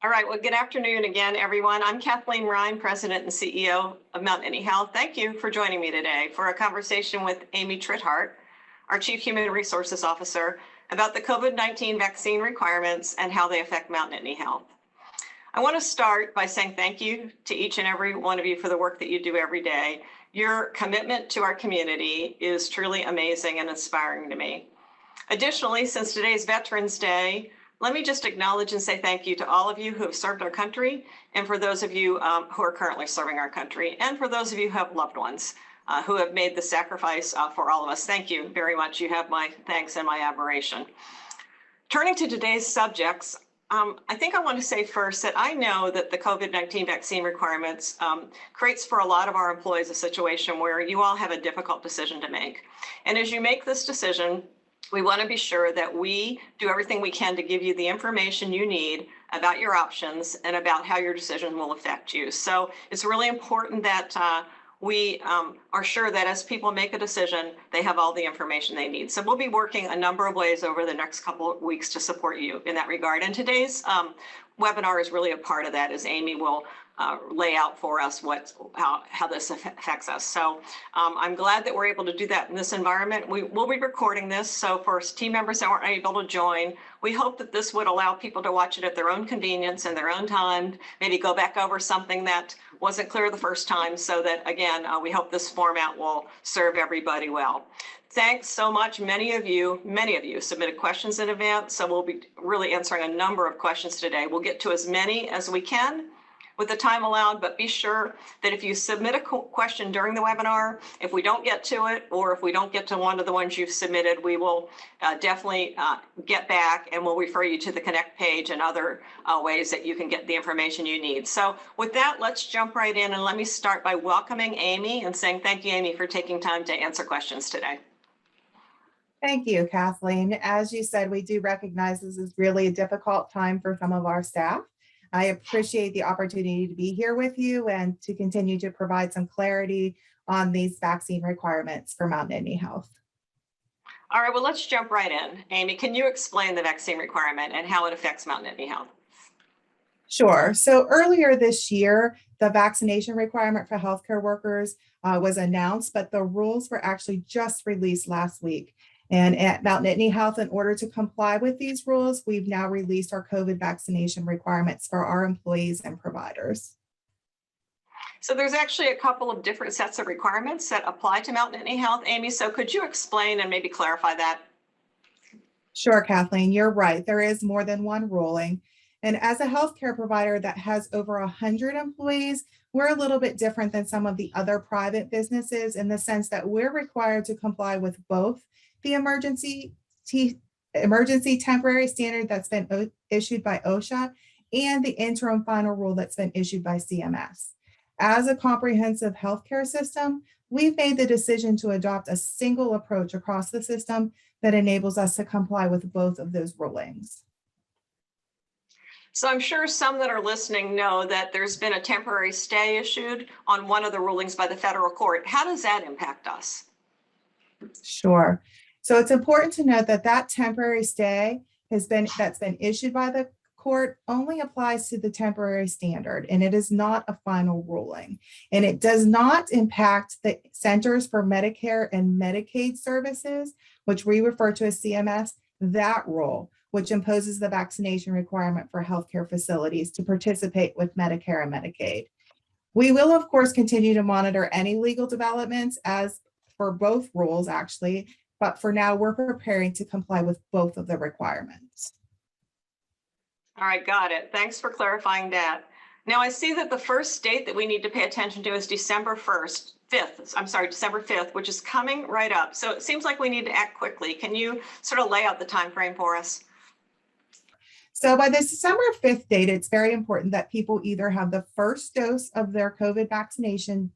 All right, well, good afternoon again, everyone. I'm Kathleen Rhine, President and CEO of Mount Nittany Health. Thank you for joining me today for a conversation with Amy Trithart, our Chief Human Resources Officer, about the COVID-19 vaccine requirements and how they affect Mount Nittany Health. I want to start by saying thank you to each and every one of you for the work that you do every day. Your commitment to our community is truly amazing and inspiring to me. Additionally, since today's Veterans Day, let me just acknowledge and say thank you to all of you who have served our country, and for those of you who are currently serving our country, and for those of you who have loved ones who have made the sacrifice for all of us. Thank you very much. You have my thanks and my admiration. Turning to today's subjects, I think I want to say first that I know that the COVID-19 vaccine requirements creates for a lot of our employees a situation where you all have a difficult decision to make. And as you make this decision, we want to be sure that we do everything we can to give you the information you need about your options and about how your decision will affect you. So it's really important that we are sure that as people make a decision, they have all the information they need. So we'll be working a number of ways over the next couple of weeks to support you in that regard. And today's webinar is really a part of that, as Amy will lay out for us how this affects us. So I'm glad that we're able to do that in this environment. We will be recording this, so for team members that weren't able to join, we hope that this would allow people to watch it at their own convenience and their own time, maybe go back over something that wasn't clear the first time, so that, again, we hope this format will serve everybody well. Thanks so much. Many of you submitted questions in advance, so we'll be really answering a number of questions today. We'll get to as many as we can with the time allowed, but be sure that if you submit a question during the webinar, if we don't get to it, or if we don't get to one of the ones you've submitted, we will definitely get back and we'll refer you to the Connect page and other ways that you can get the information you need. So with that, let's jump right in, and let me start by welcoming Amy and saying thank you, Amy, for taking time to answer questions today. Thank you, Kathleen. As you said, we do recognize this is really a difficult time for some of our staff. I appreciate the opportunity to be here with you and to continue to provide some clarity on these vaccine requirements for Mount Nittany Health. All right, well, let's jump right in. Amy, can you explain the vaccine requirement and how it affects Mount Nittany Health? Sure. So earlier this year, the vaccination requirement for healthcare workers was announced, but the rules were actually just released last week. And at Mount Nittany Health, in order to comply with these rules, we've now released our COVID vaccination requirements for our employees and providers. So there's actually a couple of different sets of requirements that apply to Mount Nittany Health, Amy. So could you explain and maybe clarify that? Sure, Kathleen, you're right. There is more than one ruling. And as a healthcare provider that has over 100 employees, we're a little bit different than some of the other private businesses in the sense that we're required to comply with both the emergency temporary standard that's been issued by OSHA and the interim final rule that's been issued by CMS. As a comprehensive healthcare system, we've made the decision to adopt a single approach across the system that enables us to comply with both of those rulings. So I'm sure some that are listening know that there's been a temporary stay issued on one of the rulings by the federal court. How does that impact us? Sure. So it's important to note that that temporary stay that's been issued by the court only applies to the temporary standard, and it is not a final ruling. And it does not impact the Centers for Medicare and Medicaid Services, which we refer to as CMS, that rule, which imposes the vaccination requirement for healthcare facilities to participate with Medicare and Medicaid. We will, of course, continue to monitor any legal developments as for both rules, actually, but for now, we're preparing to comply with both of the requirements. All right, got it. Thanks for clarifying that. Now, I see that the first date that we need to pay attention to is December 5th, which is coming right up. So it seems like we need to act quickly. Can you sort of lay out the time frame for us? So by the December 5th date, it's very important that people either have the first dose of their COVID vaccine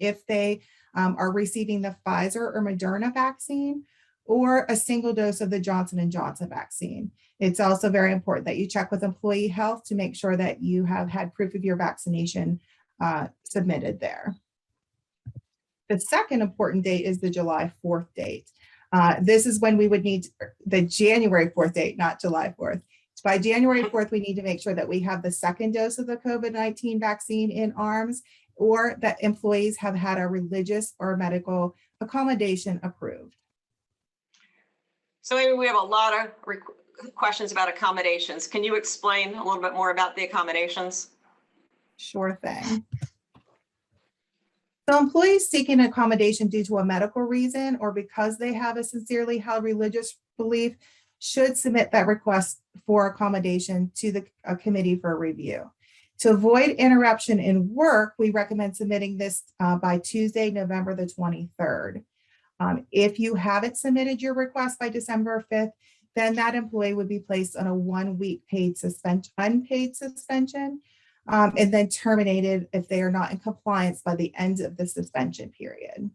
if they are receiving the Pfizer or Moderna vaccine, or a single dose of the Johnson & Johnson vaccine. It's also very important that you check with employee health to make sure that you have had proof of your vaccination submitted there. The second important date is the July 4th date. This is when we would need the January 4th date, not July 4th. By January 4th, we need to make sure that we have the second dose of the COVID-19 vaccine in arms, or that employees have had a religious or medical accommodation approved. So Amy, we have a lot of questions about accommodations. Can you explain a little bit more about the accommodations? Sure thing. So employees seeking accommodation due to a medical reason or because they have a sincerely held religious belief should submit that request for accommodation to the committee for review. To avoid interruption in work, we recommend submitting this by Tuesday, November the 23rd. If you haven't submitted your request by December 5th, then that employee would be placed on a 1-week unpaid suspension, and then terminated if they are not in compliance by the end of the suspension period.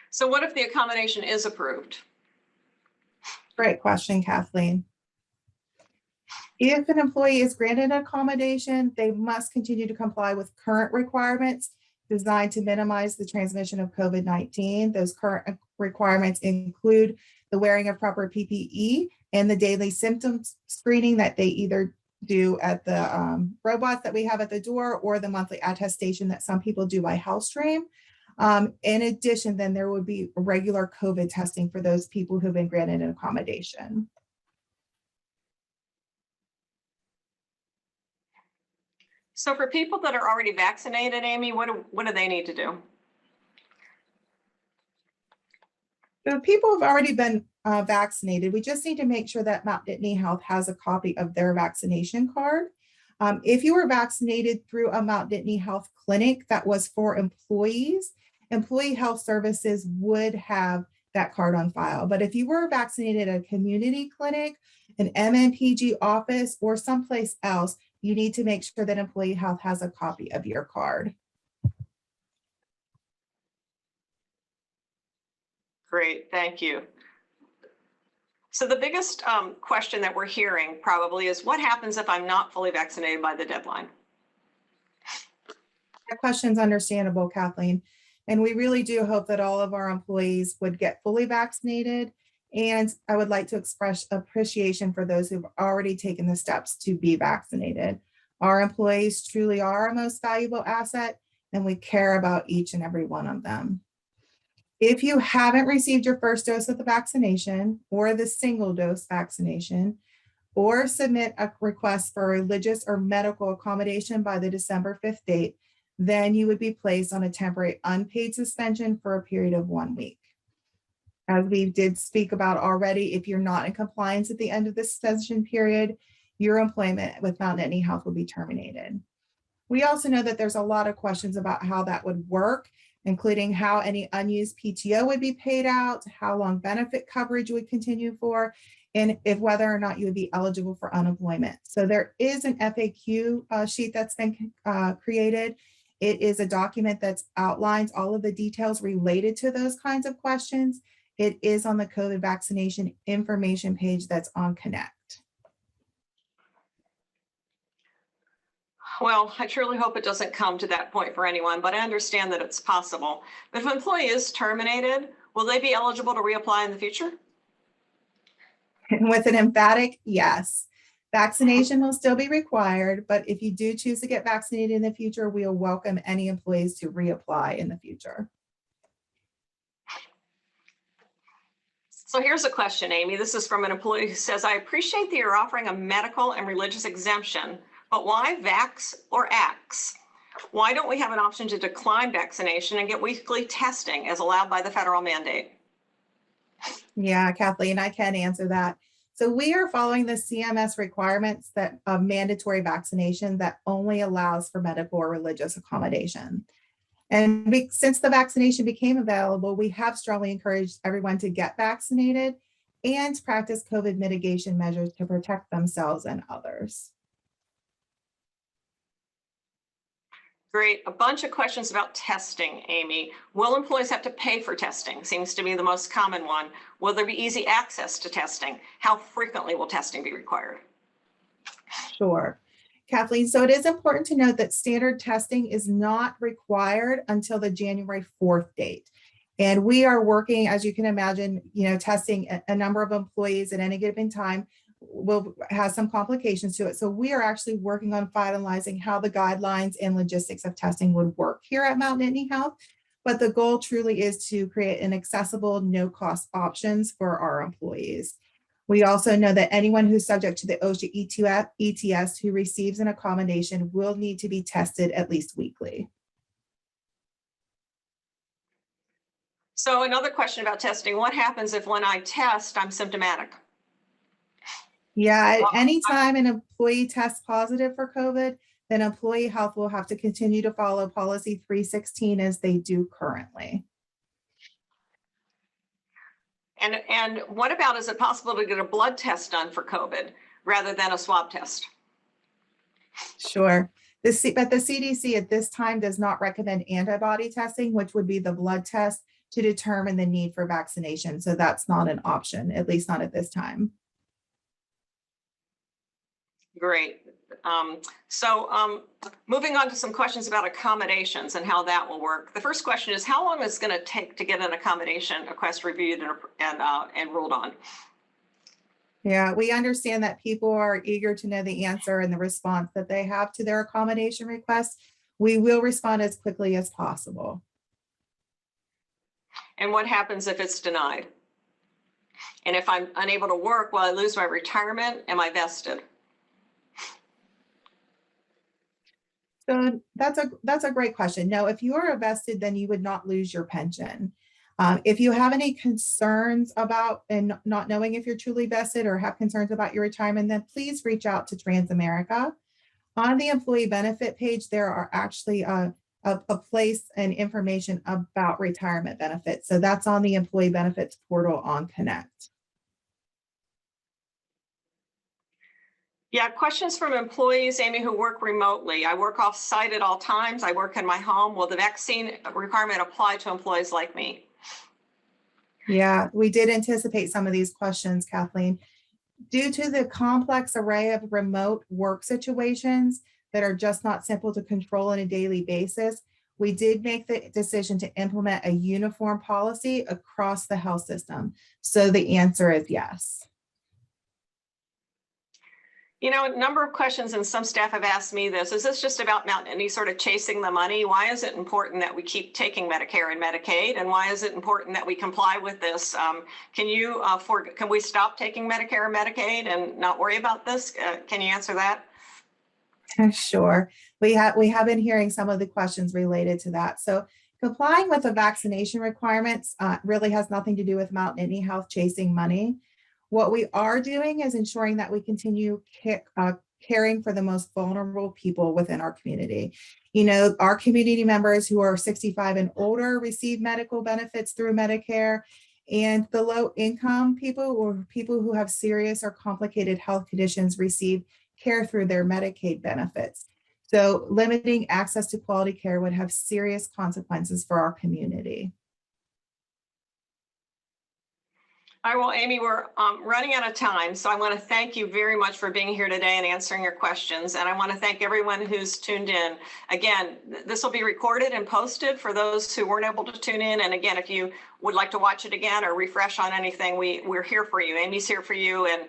So what if the accommodation is approved? Great question, Kathleen. If an employee is granted an accommodation, they must continue to comply with current requirements designed to minimize the transmission of COVID-19. Those current requirements include the wearing of proper PPE and the daily symptoms screening that they either do at the robots that we have at the door or the monthly attestation that some people do by HealthStream. In addition, then there would be regular COVID testing for those people who've been granted an accommodation. So for people that are already vaccinated, Amy, what do they need to do? So people have already been vaccinated. We just need to make sure that Mount Nittany Health has a copy of their vaccination card. If you were vaccinated through a Mount Nittany Health clinic that was for employees, Employee Health Services would have that card on file. But if you were vaccinated at a community clinic, an MNPG office, or someplace else, you need to make sure that Employee Health has a copy of your card. Great, thank you. So the biggest question that we're hearing probably is, what happens if I'm not fully vaccinated by the deadline? That question's understandable, Kathleen. And we really do hope that all of our employees would get fully vaccinated. And I would like to express appreciation for those who've already taken the steps to be vaccinated. Our employees truly are our most valuable asset, and we care about each and every one of them. If you haven't received your first dose of the vaccination or the single dose vaccination, or submit a request for religious or medical accommodation by the December 5th date, then you would be placed on a temporary unpaid suspension for a period of 1 week. As we did speak about already, if you're not in compliance at the end of the suspension period, your employment with Mount Nittany Health will be terminated. We also know that there's a lot of questions about how that would work, including how any unused PTO would be paid out, how long benefit coverage would continue for, and if whether or not you would be eligible for unemployment. So there is an FAQ sheet that's been created. It is a document that outlines all of the details related to those kinds of questions. It is on the COVID vaccination information page that's on Connect. Well, I truly hope it doesn't come to that point for anyone, but I understand that it's possible. But if an employee is terminated, will they be eligible to reapply in the future? And with an emphatic yes. Vaccination will still be required, but if you do choose to get vaccinated in the future, we will welcome any employees to reapply in the future. So here's a question, Amy. This is from an employee who says, I appreciate that you're offering a medical and religious exemption, but why vax or ax? Why don't we have an option to decline vaccination and get weekly testing as allowed by the federal mandate? Yeah, Kathleen, I can answer that. So we are following the CMS requirements that of mandatory vaccination that only allows for medical or religious accommodation. And since the vaccination became available, we have strongly encouraged everyone to get vaccinated and practice COVID mitigation measures to protect themselves and others. Great. A bunch of questions about testing, Amy. Will employees have to pay for testing? Seems to be the most common one. Will there be easy access to testing? How frequently will testing be required? Sure. Kathleen, so it is important to note that standard testing is not required until the January 4th date. And we are working, as you can imagine, testing a number of employees at any given time will have some complications to it. So we are actually working on finalizing how the guidelines and logistics of testing would work here at Mount Nittany Health. But the goal truly is to create an accessible, no-cost options for our employees. We also know that anyone who's subject to the OSHA ETS who receives an accommodation will need to be tested at least weekly. So another question about testing, what happens if when I test, I'm symptomatic? Yeah, anytime an employee tests positive for COVID, then employee health will have to continue to follow policy 316 as they do currently. And what about, is it possible to get a blood test done for COVID rather than a swab test? Sure. But the CDC at this time does not recommend antibody testing, which would be the blood test to determine the need for vaccination. So that's not an option, at least not at this time. Great. Moving on to some questions about accommodations and how that will work. The first question is, how long is it going to take to get an accommodation request reviewed and ruled on? Yeah, we understand that people are eager to know the answer and the response that they have to their accommodation request. We will respond as quickly as possible. And what happens if it's denied? And if I'm unable to work, will I lose my retirement? Am I vested? So that's a great question. No, if you are vested, then you would not lose your pension. If you have any concerns about and not knowing if you're truly vested or have concerns about your retirement, then please reach out to Transamerica. On the employee benefit page, there are actually a place and information about retirement benefits. So that's on the employee benefits portal on Connect. Yeah, questions from employees, Amy, who work remotely. I work off site at all times. I work in my home. Will the vaccine requirement apply to employees like me? Yeah, we did anticipate some of these questions, Kathleen. Due to the complex array of remote work situations that are just not simple to control on a daily basis, we did make the decision to implement a uniform policy across the health system. So the answer is yes. You know, a number of questions, and some staff have asked me this. Is this just about Mount Nittany sort of chasing the money? Why is it important that we keep taking Medicare and Medicaid? And why is it important that we comply with this? Can we stop taking Medicare and Medicaid and not worry about this? Can you answer that? Sure. We have been hearing some of the questions related to that. So complying with the vaccination requirements really has nothing to do with Mount Nittany Health chasing money. What we are doing is ensuring that we continue caring for the most vulnerable people within our community. You know, our community members who are 65 and older receive medical benefits through Medicare, and the low income people or people who have serious or complicated health conditions receive care through their Medicaid benefits. So limiting access to quality care would have serious consequences for our community. All right, well, Amy, we're running out of time, so I want to thank you very much for being here today and answering your questions. And I want to thank everyone who's tuned in. Again, this will be recorded and posted for those who weren't able to tune in. And again, if you would like to watch it again or refresh on anything, we're here for you. Amy's here for you, and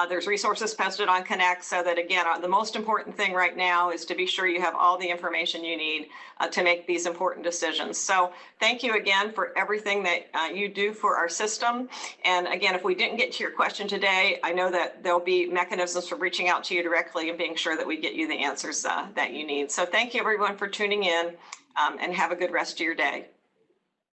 there's resources posted on Connect, so that again, the most important thing right now is to be sure you have all the information you need to make these important decisions. So thank you again for everything that you do for our system. And again, if we didn't get to your question today, I know that there'll be mechanisms for reaching out to you directly and being sure that we get you the answers that you need. So thank you everyone for tuning in, and have a good rest of your day.